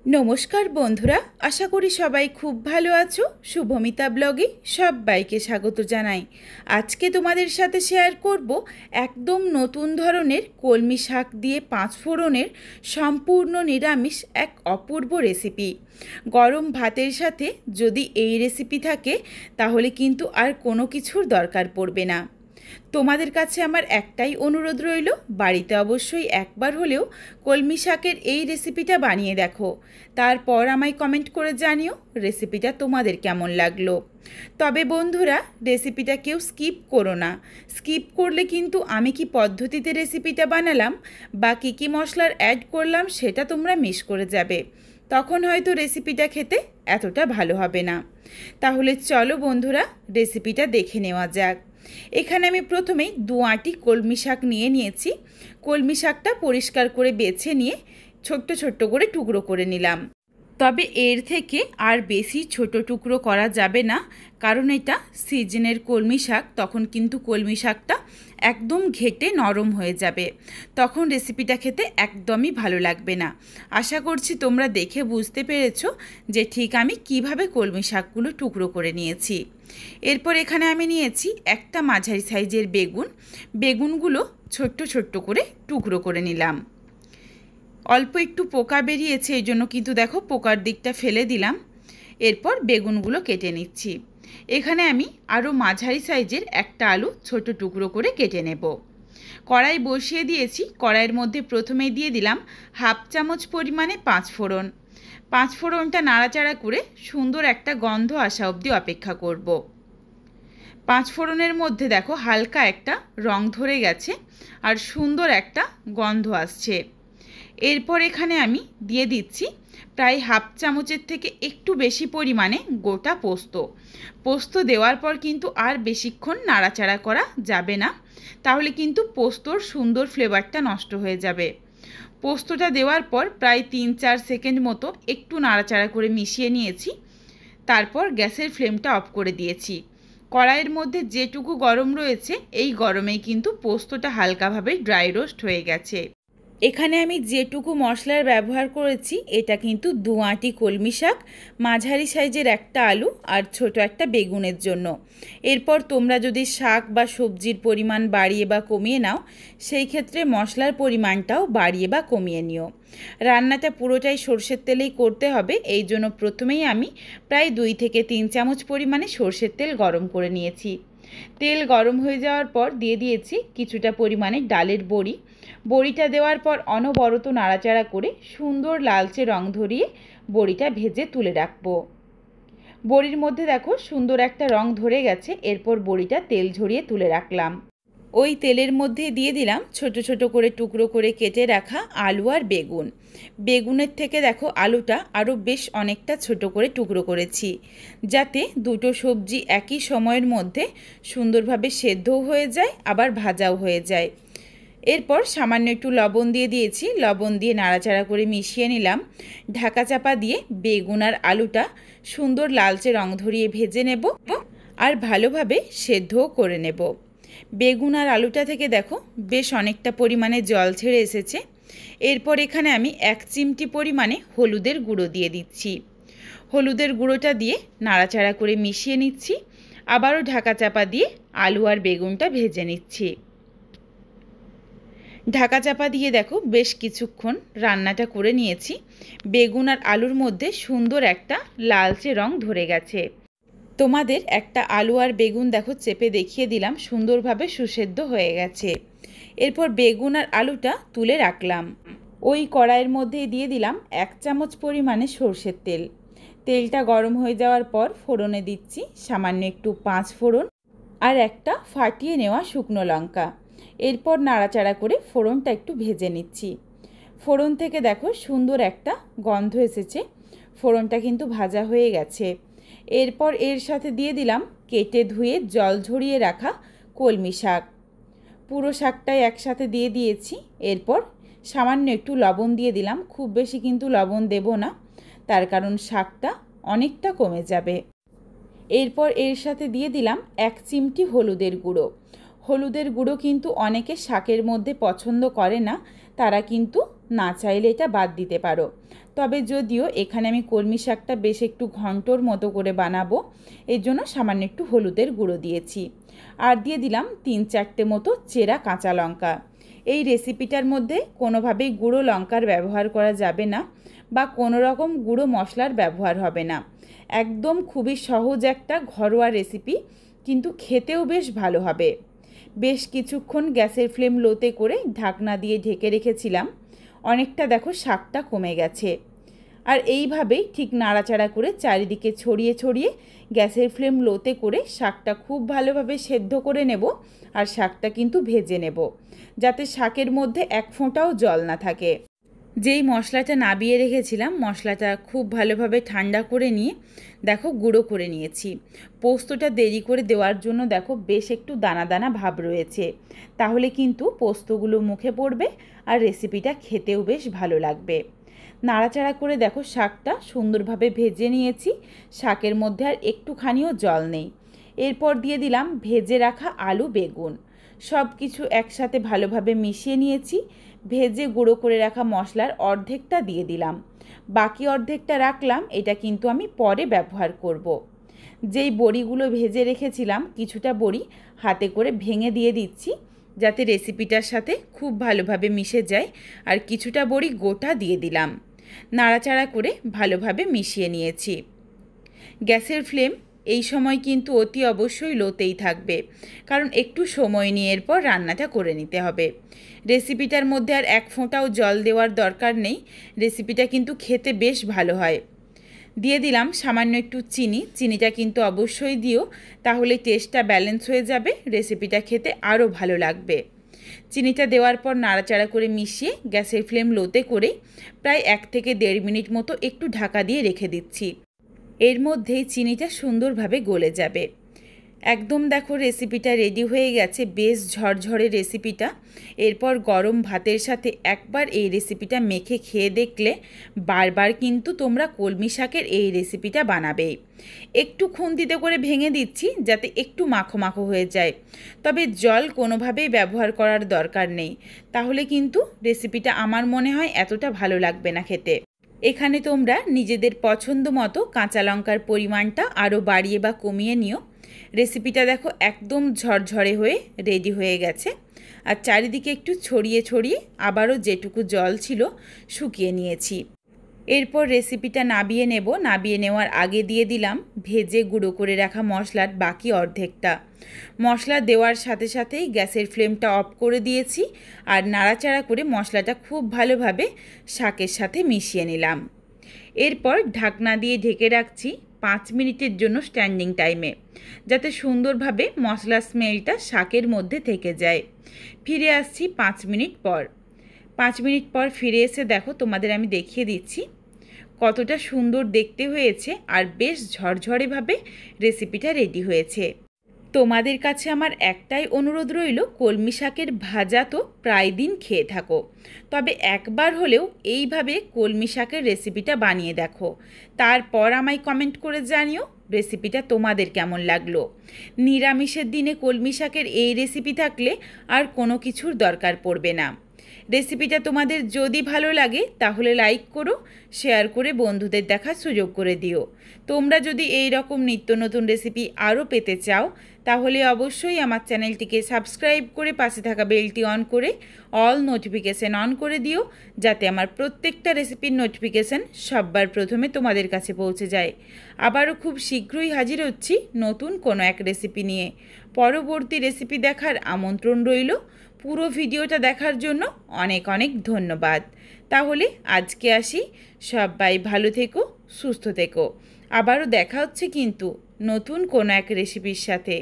নমস্কার বন্ধুরা, আশা করি সবাই খুব ভালো আছো। শুভমিতা ব্লগে সবাইকে স্বাগত জানাই। আজকে তোমাদের সাথে শেয়ার করব একদম নতুন ধরনের কলমি শাক দিয়ে 5 ফোড়নের সম্পূর্ণ নিরামিষ এক অপূর্ব রেসিপি। গরম ভাতের সাথে যদি এই রেসিপি থাকে তাহলে কিন্তু আর কোনো কিছুর দরকার পড়বে না। তোমাদের কাছে আমার একটাই অনুরোধ রইল, বাড়িতে অবশ্যই একবার হলেও কলমি শাকের এই রেসিপিটা বানিয়ে দেখো, তারপর আমায় কমেন্ট করে জানিও রেসিপিটা তোমাদের কেমন লাগলো। তবে বন্ধুরা, রেসিপিটা কেউ স্কিপ করো না। স্কিপ করলে কিন্তু আমি কি পদ্ধতিতে রেসিপিটা বানালাম বা কী কী মশলার অ্যাড করলাম সেটা তোমরা মিস করে যাবে, তখন হয়তো রেসিপিটা খেতে এতটা ভালো হবে না। তাহলে চলো বন্ধুরা, রেসিপিটা দেখে নেওয়া যাক। এখানে আমি প্রথমেই 2 আঁটি কলমি শাক নিয়েছি। কলমি শাকটা পরিষ্কার করে বেছে নিয়ে ছোট্ট ছোট্ট করে টুকরো করে নিলাম। তবে এর থেকে আর বেশি ছোট টুকরো করা যাবে না, কারণ এটা সিজনের কলমি শাক, তখন কিন্তু কলমি শাকটা একদম ঘেটে নরম হয়ে যাবে, তখন রেসিপিটা খেতে একদমই ভালো লাগবে না। আশা করছি তোমরা দেখে বুঝতে পেরেছো যে ঠিক আমি কিভাবে কলমি শাকগুলো টুকরো করে নিয়েছি। এরপর এখানে আমি নিয়েছি একটা মাঝারি সাইজের বেগুনগুলো ছোট্ট ছোট্ট করে টুকরো করে নিলাম। অল্প একটু পোকা বেরিয়েছে, এই জন্য কিন্তু দেখো পোকার দিকটা ফেলে দিলাম। এরপর বেগুনগুলো কেটে নিচ্ছি। এখানে আমি আরও মাঝারি সাইজের একটা আলু ছোট টুকরো করে কেটে নেব। কড়াই বসিয়ে দিয়েছি। কড়াইয়ের মধ্যে প্রথমেই দিয়ে দিলাম 1/2 চামচ পরিমাণে 5 ফোড়ন। 5 ফোড়নটা নাড়াচাড়া করে সুন্দর একটা গন্ধ আসা অবধি অপেক্ষা করব। 5 ফোড়নের মধ্যে দেখো হালকা একটা রং ধরে গেছে আর সুন্দর একটা গন্ধ আসছে। এরপর এখানে আমি দিয়ে দিচ্ছি প্রায় 1/2 চামচের থেকে একটু বেশি পরিমাণে গোটা পোস্ত দেওয়ার পর কিন্তু আর বেশিক্ষণ নাড়াচাড়া করা যাবে না, তাহলে কিন্তু পোস্তর সুন্দর ফ্লেভারটা নষ্ট হয়ে যাবে। পোস্তটা দেওয়ার পর প্রায় 3-4 সেকেন্ড মতো একটু নাড়াচাড়া করে মিশিয়ে নিয়েছি। তারপর গ্যাসের ফ্লেমটা অফ করে দিয়েছি। কড়াইয়ের মধ্যে যেটুকু গরম রয়েছে, এই গরমেই কিন্তু পোস্তটা হালকাভাবে ড্রাই রোস্ট হয়ে গেছে। এখানে আমি যেটুকু মশলার ব্যবহার করেছি, এটা কিন্তু 2 আঁটি কলমি শাক, মাঝারি সাইজের একটা আলু আর ছোট একটা বেগুনের জন্য। এরপর তোমরা যদি শাক বা সবজির পরিমাণ বাড়িয়ে বা কমিয়ে নাও, সেই ক্ষেত্রে মশলার পরিমাণটাও বাড়িয়ে বা কমিয়ে নিও। রান্নাটা পুরোটাই সরষের তেলেই করতে হবে, এই জন্য প্রথমেই আমি প্রায় 2 থেকে 3 চামচ পরিমাণে সরষের তেল গরম করে নিয়েছি। তেল গরম হয়ে যাওয়ার পর দিয়ে দিয়েছি কিছুটা পরিমাণে ডালের বড়িটা দেওয়ার পর অনবরত নাড়াচাড়া করে সুন্দর লালচে রং ধরিয়ে বড়িটা ভেজে তুলে রাখবো। বড়ির মধ্যে দেখো সুন্দর একটা রং ধরে গেছে। এরপর বড়িটা তেল ঝরিয়ে তুলে রাখলাম। ওই তেলের মধ্যে দিয়ে দিলাম ছোট ছোট করে টুকরো করে কেটে রাখা আলু আর বেগুনের থেকে দেখো আলুটা আরও বেশ অনেকটা ছোট করে টুকরো করেছি, যাতে দুটো সবজি একই সময়ের মধ্যে সুন্দরভাবে সেদ্ধও হয়ে যায় আবার ভাজাও হয়ে যায়। এরপর সামান্য একটু লবণ দিয়ে দিয়েছি। লবণ দিয়ে নাড়াচাড়া করে মিশিয়ে নিলাম। ঢাকা চাপা দিয়ে বেগুন আর আলুটা সুন্দর লালচে রং ধরিয়ে ভেজে নেব আর ভালোভাবে সেদ্ধও করে নেব। বেগুন আর আলুটা থেকে দেখো বেশ অনেকটা পরিমাণে জল ছেড়ে এসেছে। এরপর এখানে আমি 1 চিমটি পরিমাণে হলুদের গুঁড়ো দিয়ে দিচ্ছি। হলুদের গুঁড়োটা দিয়ে নাড়াচাড়া করে মিশিয়ে নিচ্ছি। আবারও ঢাকা চাপা দিয়ে আলু আর বেগুনটা ভেজে নিচ্ছি। ঢাকা চাপা দিয়ে দেখো বেশ কিছুক্ষণ রান্নাটা করে নিয়েছি। বেগুন আর আলুর মধ্যে সুন্দর একটা লালচে রং ধরে গেছে। তোমাদের একটা আলু আর বেগুন দেখো চেপে দেখিয়ে দিলাম, সুন্দরভাবে সুসেদ্ধ হয়ে গেছে। এরপর বেগুন আর আলুটা তুলে রাখলাম। ওই কড়াইয়ের মধ্যে দিয়ে দিলাম 1 চামচ পরিমাণে সরষের তেল। তেলটা গরম হয়ে যাওয়ার পর ফোড়নে দিচ্ছি সামান্য একটু 5 ফোড়ন আর একটা ফাটিয়ে নেওয়া শুকনো লঙ্কা। এরপর নাড়াচাড়া করে ফোড়নটা একটু ভেজে নিচ্ছি। ফোড়ন থেকে দেখো সুন্দর একটা গন্ধ এসেছে। ফোড়নটা কিন্তু ভাজা হয়ে গেছে। এরপর এর সাথে দিয়ে দিলাম কেটে ধুয়ে জল ঝরিয়ে রাখা কলমি শাক। পুরো শাকটাই একসাথে দিয়ে দিয়েছি। এরপর সামান্য একটু লবণ দিয়ে দিলাম, খুব বেশি কিন্তু লবণ দেব না, তার কারণ শাকটা অনেকটা কমে যাবে। এরপর এর সাথে দিয়ে দিলাম 1 চিমটি হলুদের গুঁড়ো। হলুদের গুঁড়ো কিন্তু অনেকে শাকের মধ্যে পছন্দ করে না, তারা কিন্তু না চাইলে এটা বাদ দিতে পারো। তবে যদিও এখানে আমি কলমি শাকটা বেশ একটু ঘন্টর মতো করে বানাবো, এর জন্য সামান্য একটু হলুদের গুঁড়ো দিয়েছি। আর দিয়ে দিলাম 3-4টে মতো চেরা কাঁচা লঙ্কা। এই রেসিপিটার মধ্যে কোনোভাবেই গুঁড়ো লঙ্কার ব্যবহার করা যাবে না বা কোনো রকম গুঁড়ো মশলার ব্যবহার হবে না। একদম খুবই সহজ একটা ঘরোয়া রেসিপি, কিন্তু খেতেও বেশ ভালো হবে। বেশ কিছুক্ষণ গ্যাসের ফ্লেম লোতে করে ঢাকনা দিয়ে ঢেকে রেখেছিলাম। অনেকটা দেখো শাকটা কমে গেছে। আর এইভাবেই ঠিক নাড়াচাড়া করে চারিদিকে ছড়িয়ে ছড়িয়ে গ্যাসের ফ্লেম লোতে করে শাকটা খুব ভালোভাবে সেদ্ধ করে নেব। আর শাকটা কিন্তু ভেজে নেব, যাতে শাকের মধ্যে এক ফোঁটাও জল না থাকে। যেই মশলাটা নাবিয়ে রেখেছিলাম, মশলাটা খুব ভালোভাবে ঠান্ডা করে নিয়ে দেখো গুঁড়ো করে নিয়েছি। পোস্তটা দেরি করে দেওয়ার জন্য দেখো বেশ একটু দানা দানা ভাব রয়েছে, তাহলে কিন্তু পোস্তগুলো মুখে পড়বে আর রেসিপিটা খেতেও বেশ ভালো লাগবে। নাড়াচাড়া করে দেখো শাকটা সুন্দরভাবে ভেজে নিয়েছি। শাকের মধ্যে আর একটুখানিও জল নেই। এরপর দিয়ে দিলাম ভেজে রাখা আলু বেগুন। সব কিছু একসাথে ভালোভাবে মিশিয়ে নিয়েছি। ভেজে গুঁড়ো করে রাখা মশলার অর্ধেকটা দিয়ে দিলাম, বাকি অর্ধেকটা রাখলাম, এটা কিন্তু আমি পরে ব্যবহার করব। যেই বড়িগুলো ভেজে রেখেছিলাম কিছুটা বড়ি হাতে করে ভেঙে দিয়ে দিচ্ছি, যাতে রেসিপিটার সাথে খুব ভালোভাবে মিশে যায়। আর কিছুটা বড়ি গোটা দিয়ে দিলাম। নাড়াচাড়া করে ভালোভাবে মিশিয়ে নিয়েছি। গ্যাসের ফ্লেম এই সময় কিন্তু অতি অবশ্যই লোতেই থাকবে, কারণ একটু সময় নিয়ে এরপর রান্নাটা করে নিতে হবে। রেসিপিটার মধ্যে আর এক ফোঁটাও জল দেওয়ার দরকার নেই। রেসিপিটা কিন্তু খেতে বেশ ভালো হয়। দিয়ে দিলাম সামান্য একটু চিনি। চিনিটা কিন্তু অবশ্যই দিও, তাহলে টেস্টটা ব্যালেন্স হয়ে যাবে, রেসিপিটা খেতে আরও ভালো লাগবে। চিনিটা দেওয়ার পর নাড়াচাড়া করে মিশিয়ে গ্যাসের ফ্লেম লোতে করে প্রায় 1 থেকে 1.5 মিনিট মতো একটু ঢাকা দিয়ে রেখে দিচ্ছি। এর মধ্যেই চিনিটা সুন্দরভাবে গলে যাবে। একদম দেখো রেসিপিটা রেডি হয়ে গেছে, বেশ ঝরঝরে রেসিপিটা। এরপর গরম ভাতের সাথে একবার এই রেসিপিটা মেখে খেয়ে দেখলে বারবার কিন্তু তোমরা কলমি শাকের এই রেসিপিটা বানাবেই। একটু খুন্তিতে করে ভেঙে দিচ্ছি যাতে একটু মাখো মাখো হয়ে যায়, তবে জল কোনোভাবেই ব্যবহার করার দরকার নেই, তাহলে কিন্তু রেসিপিটা আমার মনে হয় এতটা ভালো লাগবে না খেতে। এখানে তোমরা নিজেদের পছন্দ মতো কাঁচা লঙ্কার পরিমাণটা আরও বাড়িয়ে বা কমিয়ে নিও। রেসিপিটা দেখো একদম ঝরঝরে হয়ে রেডি হয়ে গেছে। আর চারিদিকে একটু ছড়িয়ে ছড়িয়ে আবারও যেটুকু জল ছিল শুকিয়ে নিয়েছি। এরপর রেসিপিটা নাবিয়ে নেব। নাবিয়ে নেওয়ার আগে দিয়ে দিলাম ভেজে গুঁড়ো করে রাখা মশলার বাকি অর্ধেকটা। মশলা দেওয়ার সাথে সাথেই গ্যাসের ফ্লেমটা অফ করে দিয়েছি আর নাড়াচাড়া করে মশলাটা খুব ভালোভাবে শাকের সাথে মিশিয়ে নিলাম। এরপর ঢাকনা দিয়ে ঢেকে রাখছি 5 মিনিটের জন্য স্ট্যান্ডিং টাইমে, যাতে সুন্দরভাবে মশলার স্মেলটা শাকের মধ্যে থেকে যায়। ফিরে আসছি 5 মিনিট পর। 5 মিনিট পর ফিরে এসে দেখো তোমাদের আমি দেখিয়ে দিচ্ছি কতটা সুন্দর দেখতে হয়েছে আর বেশ ঝরঝরেভাবে রেসিপিটা রেডি হয়েছে। তোমাদের কাছে আমার একটাই অনুরোধ রইল, কলমি শাকের ভাজা তো প্রায় দিন খেয়ে থাকো, তবে একবার হলেও এইভাবে কলমি শাকের রেসিপিটা বানিয়ে দেখো। তারপর আমায় কমেন্ট করে জানিও রেসিপিটা তোমাদের কেমন লাগলো। নিরামিষের দিনে কলমি শাকের এই রেসিপি থাকলে আর কোনো কিছুর দরকার পড়বে না। রেসিপিটা তোমাদের যদি ভালো লাগে তাহলে লাইক করো, শেয়ার করে বন্ধুদের দেখার সুযোগ করে দিও। তোমরা যদি এই রকম নিত্য নতুন রেসিপি আরও পেতে চাও তাহলে অবশ্যই আমার চ্যানেলটিকে সাবস্ক্রাইব করে পাশে থাকা বেলটি অন করে অল নোটিফিকেশান অন করে দিও, যাতে আমার প্রত্যেকটা রেসিপির নোটিফিকেশান সবার প্রথমে তোমাদের কাছে পৌঁছে যায়। আবারও খুব শীঘ্রই হাজির হচ্ছি নতুন কোনো এক রেসিপি নিয়ে। পরবর্তী রেসিপি দেখার আমন্ত্রণ রইল। পুরো ভিডিওটা দেখার জন্য অনেক অনেক ধন্যবাদ। তাহলে আজকে আসি, সবাই ভালো থেকো, সুস্থ থেকো। আবারও দেখা হচ্ছে কিন্তু নতুন কোনো এক রেসিপির সাথে।